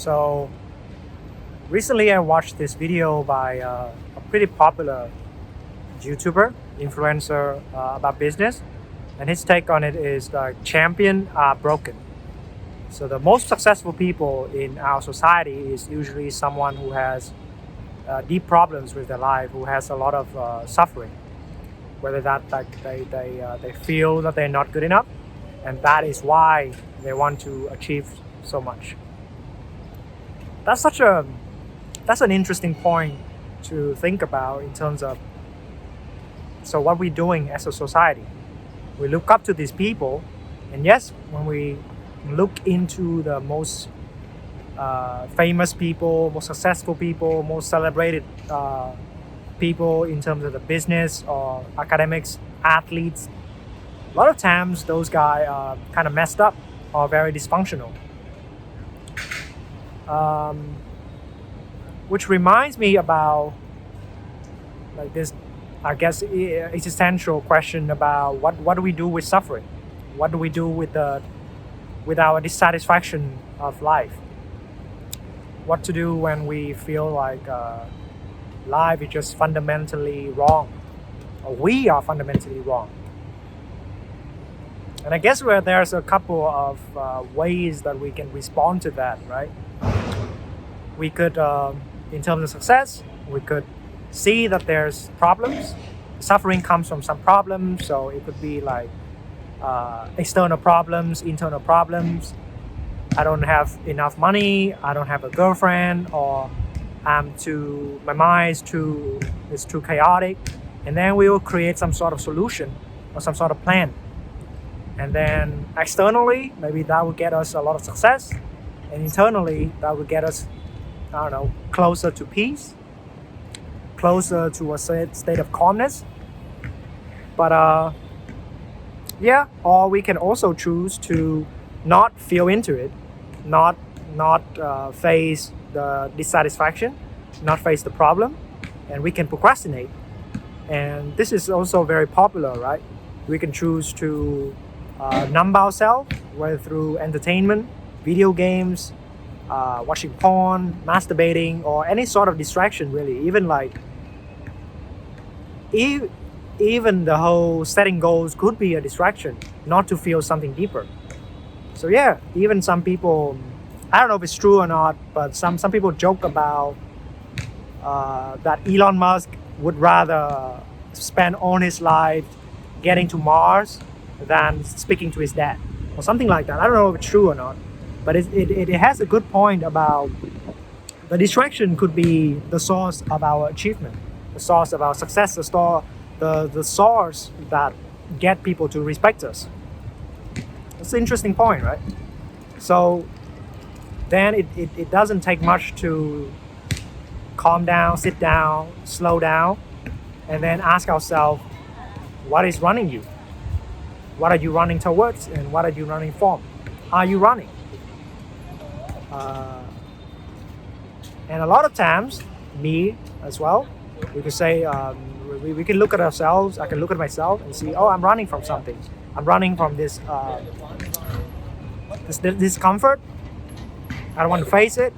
So recently I watched this video by a pretty popular YouTuber, influencer about business, and his take on it is like champions are broken. So the most successful people in our society is usually someone who has deep problems with their life, who has a lot of suffering, whether that like they feel that they're not good enough, and that is why they want to achieve so much. That's an interesting point to think about in terms of so what we're doing as a society. We look up to these people, and yes, when we look into the most famous people, most successful people, most celebrated people in terms of the business or academics, athletes, a lot of times those guys are kind of messed up or very dysfunctional. Which reminds me about like this, I guess, existential question about what do we do with suffering? What do we do with our dissatisfaction of life? What to do when we feel like life is just fundamentally wrong, or we are fundamentally wrong? And I guess there's a couple of ways that we can respond to that, right? We could, in terms of success, we could see that there's problems. Suffering comes from some problems, so it could be like external problems, internal problems. I don't have enough money, I don't have a girlfriend, or my mind is too chaotic. And then we will create some sort of solution or some sort of plan. And then externally, maybe that will get us a lot of success. And internally, that will get us, I don't know, closer to peace, closer to a state of calmness. But yeah, or we can also choose to not feel into it, not face the dissatisfaction, not face the problem, and we can procrastinate. And this is also very popular, right? We can choose to numb ourselves, whether through entertainment, video games, watching porn, masturbating, or any sort of distraction, really. Even like even the whole setting goals could be a distraction, not to feel something deeper. So yeah, even some people, I don't know if it's true or not, but some people joke about that Elon Musk would rather spend all his life getting to Mars than speaking to his dad, or something like that. I don't know if it's true or not, but it has a good point about the distraction could be the source of our achievement, the source of our success, the source that get people to respect us. It's an interesting point, right? So then it doesn't take much to calm down, sit down, slow down, and then ask ourselves, what is running you? What are you running towards, and what are you running from? Are you running? And a lot of times, me as well, we could say, we can look at ourselves, I can look at myself and see, oh, I'm running from something. I'm running from this discomfort. I don't want to face it.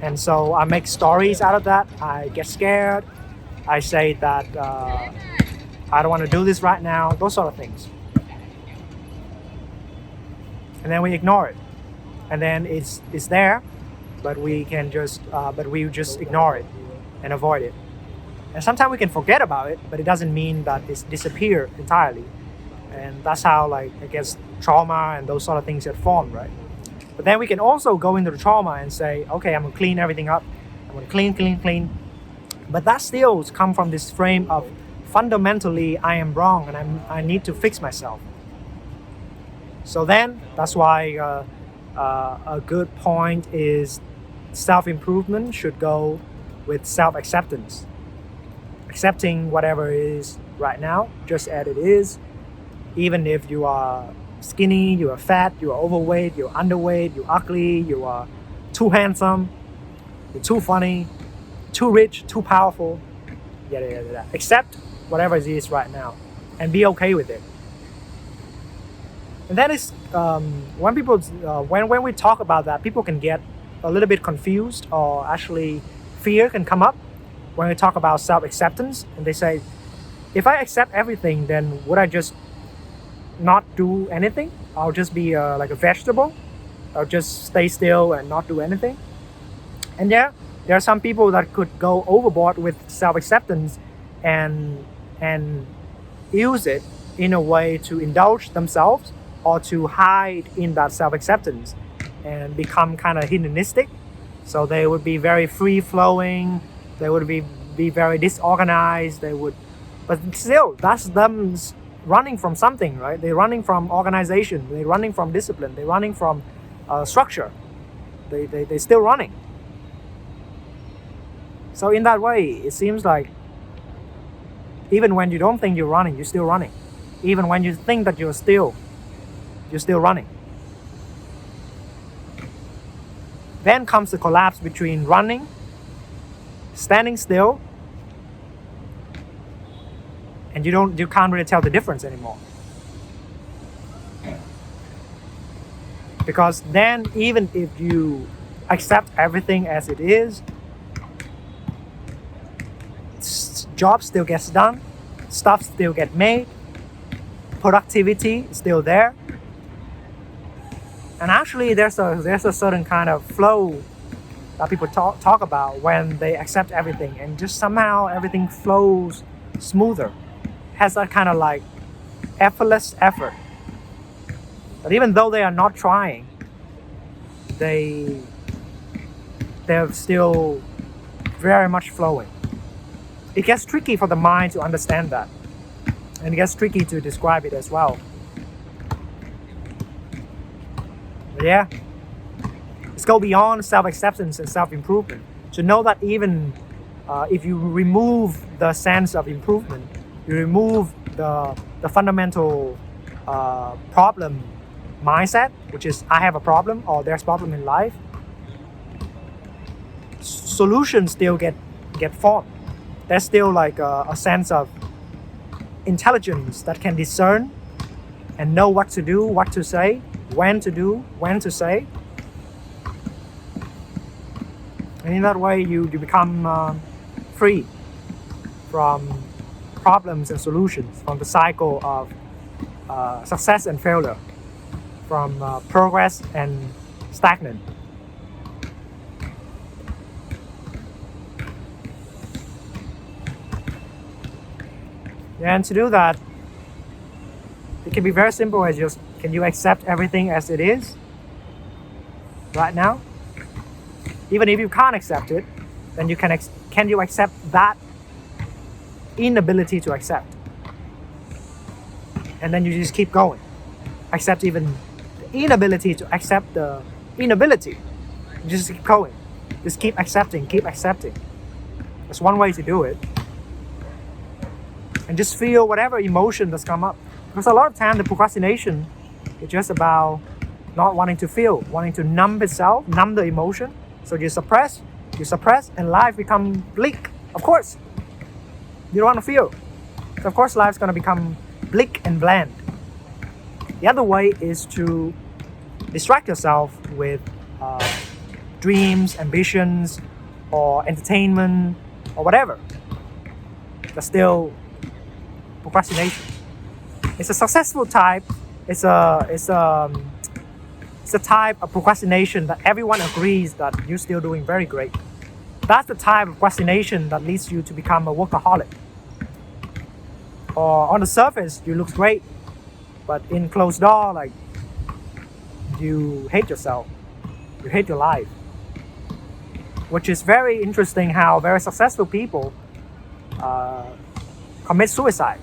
And so I make stories out of that. I get scared. I say that I don't want to do this right now, those sort of things. And then we ignore it. And then it's there, but we just ignore it and avoid it. And sometimes we can forget about it, but it doesn't mean that it's disappeared entirely. And that's how, like, I guess, trauma and those sort of things get formed, right? But then we can also go into the trauma and say, okay, I'm gonna clean everything up. I'm gonna clean. But that still comes from this frame of fundamentally I am wrong and I need to fix myself. So then that's why a good point is self-improvement should go with self-acceptance. Accepting whatever is right now, just as it is. Even if you are skinny, you are fat, you are overweight, you're underweight, you're ugly, you are too handsome, you're too funny, too rich, too powerful, yada. Accept whatever it is right now and be okay with it. And that is when people when we talk about that, people can get a little bit confused, or actually fear can come up when we talk about self-acceptance. And they say, if I accept everything, then would I just not do anything? I'll just be like a vegetable. I'll just stay still and not do anything. And yeah, there are some people that could go overboard with self-acceptance and use it in a way to indulge themselves or to hide in that self-acceptance and become kind of hedonistic. So they would be very free-flowing, they would be very disorganized, but still, that's them running from something, right? They're running from organization, they're running from discipline, they're running from structure. They're still running. So in that way, it seems like even when you don't think you're running, you're still running. Even when you think that you're still running. Then comes the collapse between running, standing still, and you can't really tell the difference anymore. Because then even if you accept everything as it is, job still gets done, stuff still get made, productivity is still there. And actually there's a certain kind of flow that people talk about when they accept everything, and just somehow everything flows smoother. Has that kind of like effortless effort. But even though they are not trying, they're still very much flowing. It gets tricky for the mind to understand that. And it gets tricky to describe it as well. But yeah, let's go beyond self-acceptance and self-improvement. To know that even if you remove the sense of improvement, you remove the fundamental problem mindset, which is I have a problem or there's a problem in life, solutions still get formed. There's still like a sense of intelligence that can discern and know what to do, what to say, when to do, when to say. And in that way, you become free from problems and solutions, from the cycle of success and failure, from progress and stagnant. And to do that, it can be very simple as just, can you accept everything as it is right now? Even if you can't accept it, then can you accept that inability to accept? And then you just keep going. Accept even the inability to accept the inability. You just keep going. Just keep accepting, keep accepting. That's one way to do it. And just feel whatever emotion that's come up. Because a lot of time the procrastination is just about not wanting to feel, wanting to numb itself, numb the emotion. So you suppress, and life becomes bleak. Of course, you don't want to feel. So of course life's going to become bleak and bland. The other way is to distract yourself with dreams, ambitions, or entertainment, or whatever. That's still procrastination. It's a successful type. It's a type of procrastination that everyone agrees that you're still doing very great. That's the type of procrastination that leads you to become a workaholic. Or on the surface, you look great, but in closed door, like, you hate yourself. You hate your life. Which is very interesting how very successful people commit suicide.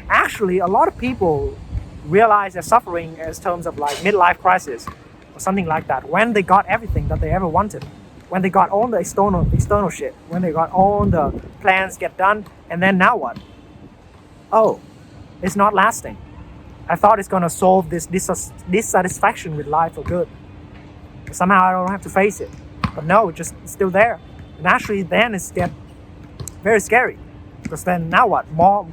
Actually, a lot of people realize they're suffering as terms of like midlife crisis or something like that when they got everything that they ever wanted, when they got all the external shit, when they got all the plans get done, and then now what? Oh, it's not lasting. I thought it's gonna solve this dissatisfaction with life for good. But somehow I don't have to face it. But no, it's still there. And actually then it's get very scary. Because then now what? More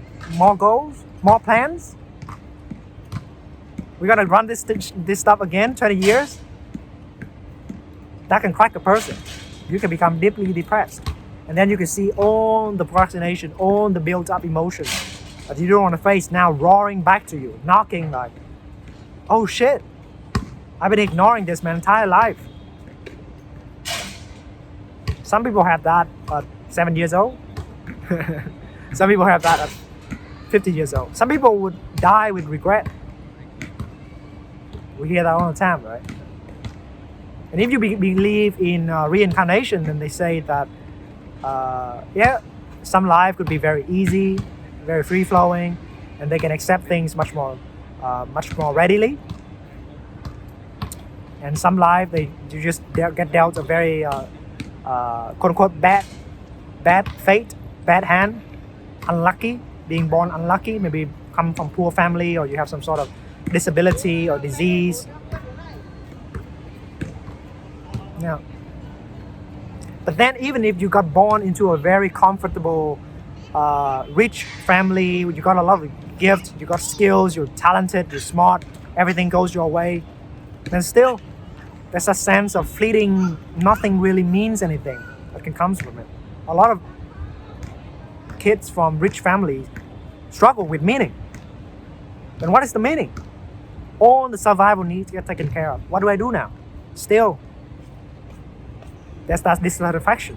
goals? More plans? We're gonna run this stuff again, 20 years? that can crack a person. You can become deeply depressed. And then you can see all the procrastination, all the built up emotions that you don't want to face now roaring back to you, knocking like, oh shit, I've been ignoring this my entire life. Some people have that at 7 years old. Some people have that at 50 years old. Some people would die with regret. We hear that all the time, right? And if you believe in reincarnation, then they say that, some life could be very easy, very free-flowing, and they can accept things much more readily. And some life, you just get dealt a very quote-unquote bad fate, bad hand, unlucky, being born unlucky, maybe come from poor family, or you have some sort of disability or disease. Yeah. But then even if you got born into a very comfortable, rich family, you got a lot of gifts, you got skills, you're talented, you're smart, everything goes your way, then still there's a sense of fleeting, nothing really means anything that can come from it. A lot of kids from rich families struggle with meaning. Then what is the meaning? All the survival needs get taken care of. What do I do now? Still, there's that dissatisfaction.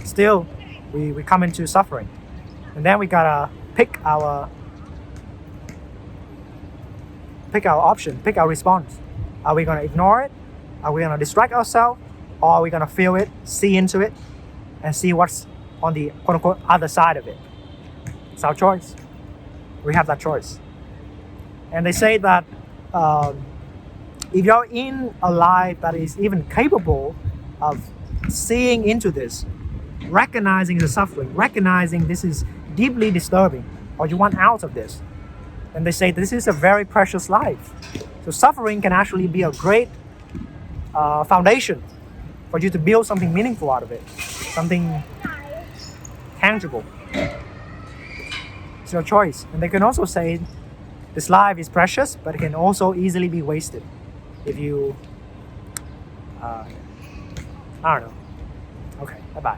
Still, we come into suffering. And then we gotta pick our option, pick our response. Are we gonna ignore it? Are we gonna distract ourselves? Or are we gonna feel it, see into it, and see what's on the quote-unquote other side of it? It's our choice. We have that choice. And they say that if you're in a life that is even capable of seeing into this, recognizing the suffering, recognizing this is deeply disturbing, or you want out of this, then they say this is a very precious life. So suffering can actually be a great foundation for you to build something meaningful out of it, something tangible. It's your choice. And they can also say this life is precious, but it can also easily be wasted if you, I don't know. Okay, bye-bye.